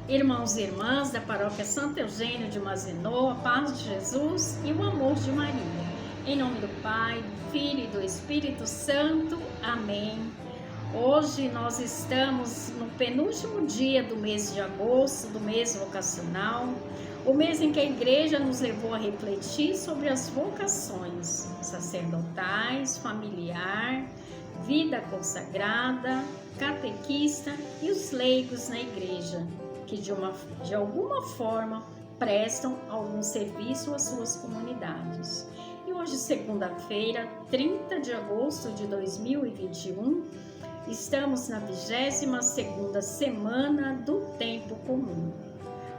Irmãos e irmãs da Paróquia Santo Eugênio de Mazenô, a paz de Jesus e o amor de Maria. Em nome do Pai, do Filho e do Espírito Santo. Amém. Hoje nós estamos no penúltimo dia do mês de agosto, do mês vocacional, o mês em que a Igreja nos levou a refletir sobre as vocações sacerdotais, familiar, vida consagrada, catequista e os leigos na Igreja, que de alguma forma prestam algum serviço às suas comunidades. E hoje, segunda-feira, 30 de agosto de 2021, estamos na 22ª semana do Tempo Comum.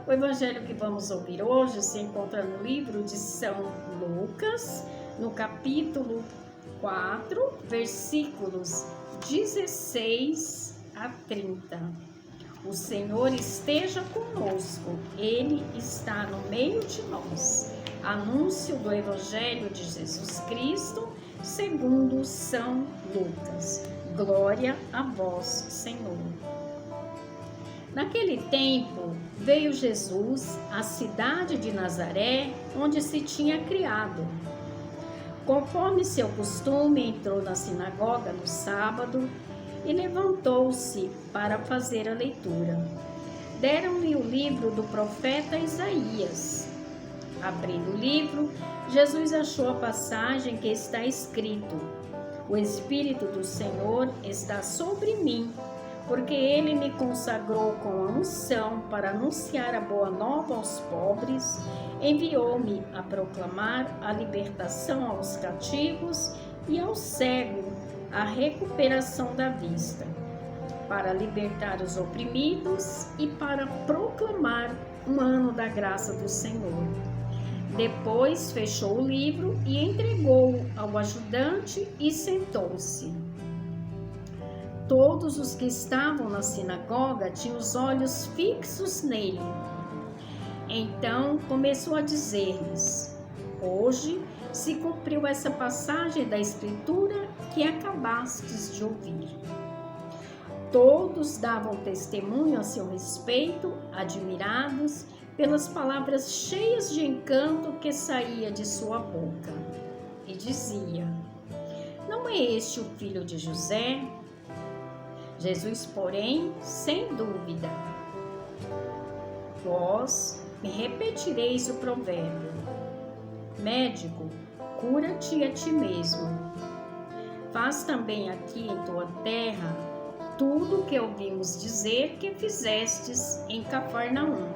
O evangelho que vamos ouvir hoje se encontra no livro de São Lucas, no capítulo 4, versículos 16 a 30. O Senhor esteja conosco, Ele está no meio de nós. Anúncio do Evangelho de Jesus Cristo, segundo São Lucas. Glória a vós, Senhor. Naquele tempo, veio Jesus à cidade de Nazaré, onde se tinha criado. Conforme seu costume, entrou na sinagoga no sábado e levantou-se para fazer a leitura. Deram-lhe o livro do profeta Isaías. Abrindo o livro, Jesus achou a passagem que está escrito: O Espírito do Senhor está sobre mim, porque Ele me consagrou com a unção para anunciar a boa nova aos pobres, enviou-me a proclamar a libertação aos cativos e ao cego a recuperação da vista, para libertar os oprimidos e para proclamar um ano da graça do Senhor. Depois fechou o livro e entregou-o ao ajudante e sentou-se. Todos os que estavam na sinagoga tinham os olhos fixos nele. Então começou a dizer-lhes: Hoje se cumpriu essa passagem da Escritura que acabastes de ouvir. Todos davam testemunho a seu respeito, admirados pelas palavras cheias de encanto que saía de sua boca. E dizia: Não é este o filho de José? Jesus, porém, sem dúvida: Vós me repetireis o provérbio: Médico, cura-te a ti mesmo. Faz também aqui em tua terra tudo o que ouvimos dizer que fizestes em Cafarnaum.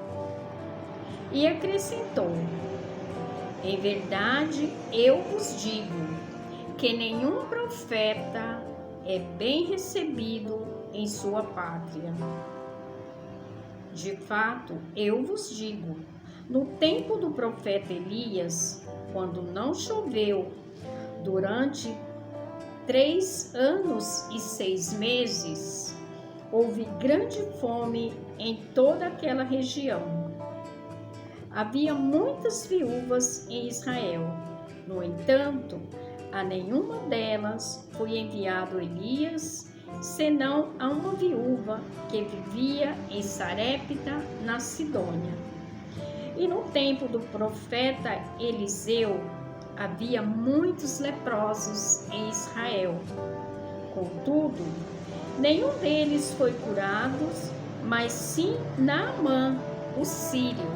E acrescentou: Em verdade eu vos digo que nenhum profeta é bem recebido em sua pátria. De fato, eu vos digo, no tempo do profeta Elias, quando não choveu durante 3 anos e 6 meses, houve grande fome em toda aquela região. Havia muitas viúvas em Israel. No entanto, a nenhuma delas foi enviado Elias, senão a uma viúva que vivia em Sarepta, na Sidônia. E no tempo do profeta Eliseu, havia muitos leprosos em Israel. Contudo, nenhum deles foi curado, mas sim Naamã, o sírio.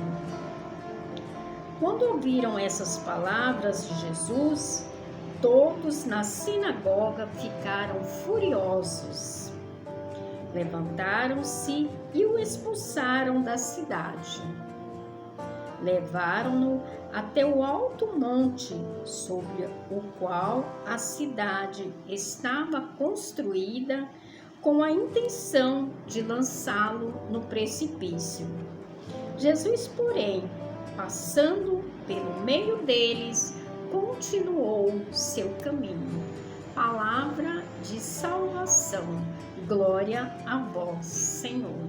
Quando ouviram essas palavras de Jesus, todos na sinagoga ficaram furiosos. Levantaram-se e o expulsaram da cidade. Levaram-no até o alto monte sobre o qual a cidade estava construída, com a intenção de lançá-lo no precipício. Jesus, porém, passando pelo meio deles, continuou seu caminho. Palavra de salvação. Glória a vós, Senhor.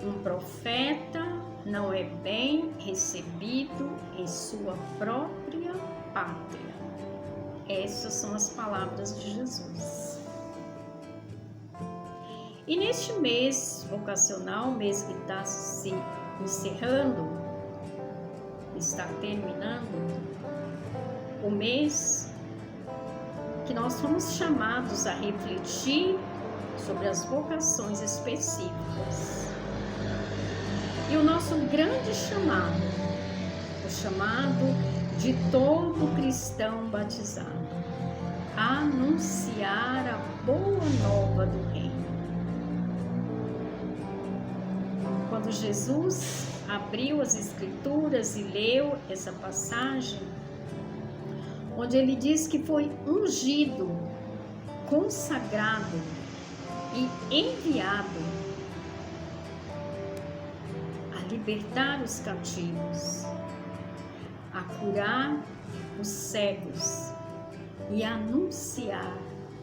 Um profeta não é bem recebido em sua própria pátria. Essas são as palavras de Jesus. E neste mês vocacional, mês que está se encerrando, está terminando, o mês que nós fomos chamados a refletir sobre as vocações específicas. E o nosso grande chamado, o chamado de todo cristão batizado, anunciar a boa nova do reino. Quando Jesus abriu as Escrituras e leu essa passagem, onde ele diz que foi ungido, consagrado e enviado a libertar os cativos, a curar os cegos e a anunciar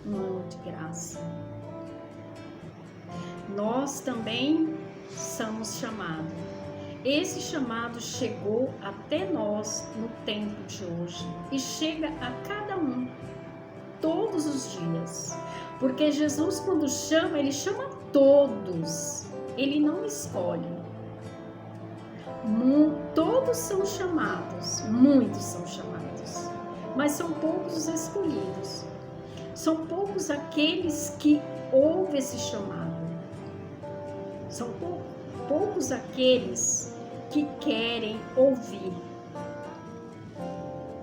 um ano de graça. Nós também somos chamados. Esse chamado chegou até nós no tempo de hoje e chega a cada um, todos os dias. Porque Jesus, quando chama, ele chama todos, ele não escolhe. Todos são chamados, muitos são chamados, mas são poucos os escolhidos. São poucos aqueles que ouvem esse chamado. São poucos aqueles que querem ouvir,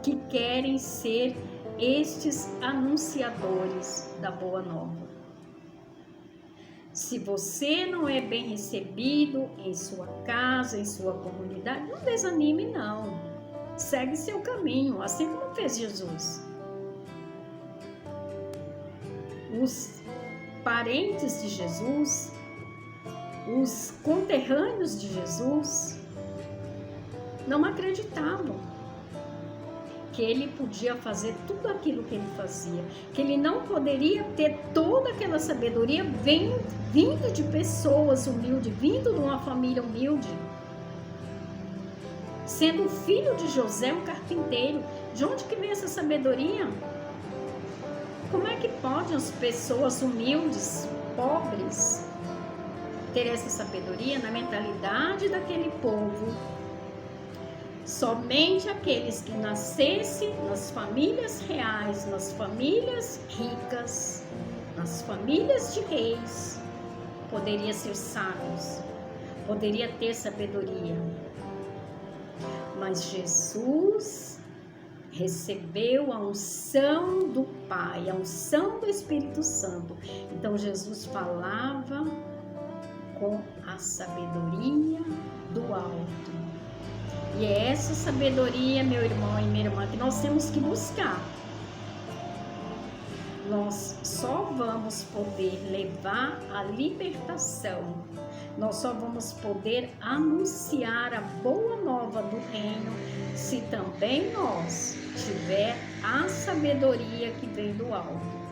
que querem ser estes anunciadores da Boa Nova. Se você não é bem recebido em sua casa, em sua comunidade, não desanime não. Segue seu caminho, assim como fez Jesus. Os parentes de Jesus, os conterrâneos de Jesus, não acreditavam que ele podia fazer tudo aquilo que ele fazia, que ele não poderia ter toda aquela sabedoria vindo de pessoas humildes, vindo de uma família humilde, sendo filho de José, um carpinteiro. De onde que vem essa sabedoria? Como é que podem as pessoas humildes, pobres, ter essa sabedoria na mentalidade daquele povo? Somente aqueles que nascessem nas famílias reais, nas famílias ricas, nas famílias de reis, poderia ser sábios, poderia ter sabedoria. Mas Jesus recebeu a unção do Pai, a unção do Espírito Santo. Então Jesus falava com a sabedoria do alto. E é essa sabedoria, meu irmão e minha irmã, que nós temos que buscar. Nós só vamos poder levar a libertação, nós só vamos poder anunciar a boa nova do reino se também nós tiver a sabedoria que vem do alto.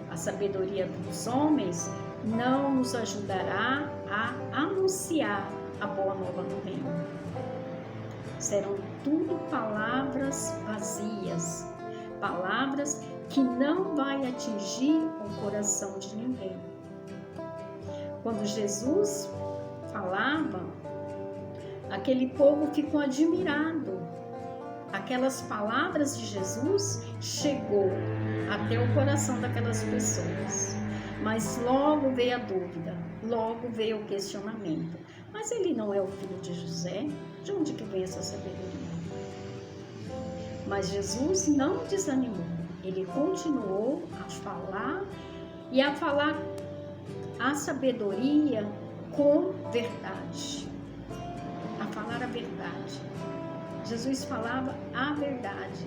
A sabedoria dos homens não nos ajudará a anunciar a boa nova do reino. Serão tudo palavras vazias, palavras que não vai atingir o coração de ninguém. Quando Jesus falava, aquele povo ficou admirado. Aquelas palavras de Jesus chegou até o coração daquelas pessoas. Mas logo veio a dúvida, logo veio o questionamento. Mas ele não é o filho de José? De onde que vem essa sabedoria? Mas Jesus não desanimou. Ele continuou a falar e a falar a sabedoria com verdade. A falar a verdade. Jesus falava a verdade.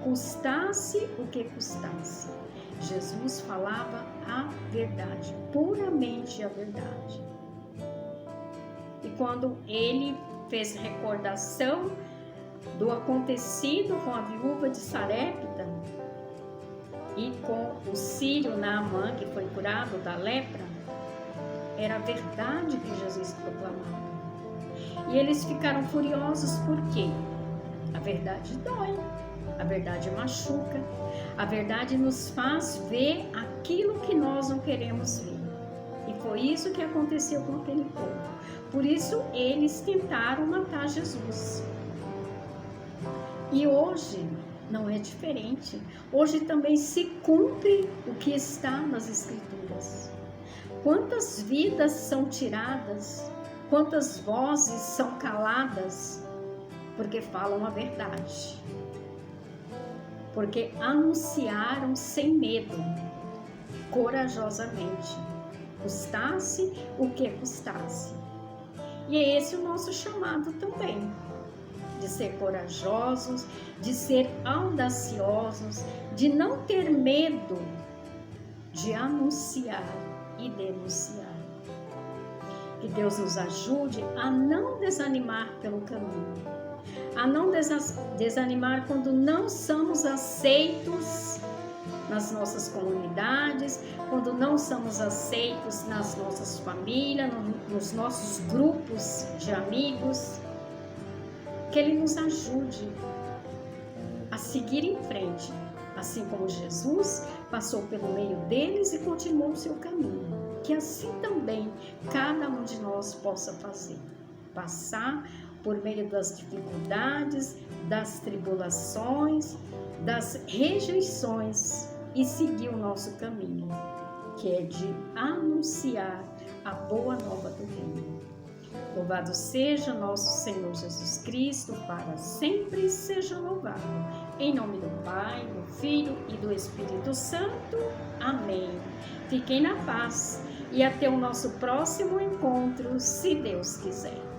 Custasse o que custasse. Jesus falava a verdade, puramente a verdade. E quando ele fez recordação do acontecido com a viúva de Sarepta e com o sírio Naamã, que foi curado da lepra, era a verdade que Jesus proclamava. E eles ficaram furiosos por quê? A verdade dói, a verdade machuca, a verdade nos faz ver a aquilo que nós não queremos ver. E foi isso que aconteceu com aquele povo. Por isso eles tentaram matar Jesus. E hoje não é diferente. Hoje também se cumpre o que está nas Escrituras. Quantas vidas são tiradas, quantas vozes são caladas, porque falam a verdade. Porque anunciaram sem medo, corajosamente, custasse o que custasse. E é esse o nosso chamado também, de ser corajosos, de ser audaciosos, de não ter medo de anunciar e denunciar. Que Deus nos ajude a não desanimar pelo caminho, a não desanimar quando não somos aceitos nas nossas comunidades, quando não somos aceitos nas nossas famílias, nos nossos grupos de amigos. Que Ele nos ajude a seguir em frente, assim como Jesus passou pelo meio deles e continuou o seu caminho. Que assim também cada um de nós possa fazer, passar por meio das dificuldades, das tribulações, das rejeições e seguir o nosso caminho, que é de anunciar a boa nova do reino. Louvado seja nosso Senhor Jesus Cristo, para sempre seja louvado. Em nome do Pai, do Filho e do Espírito Santo. Amém. Fiquem na paz e até o nosso próximo encontro, se Deus quiser.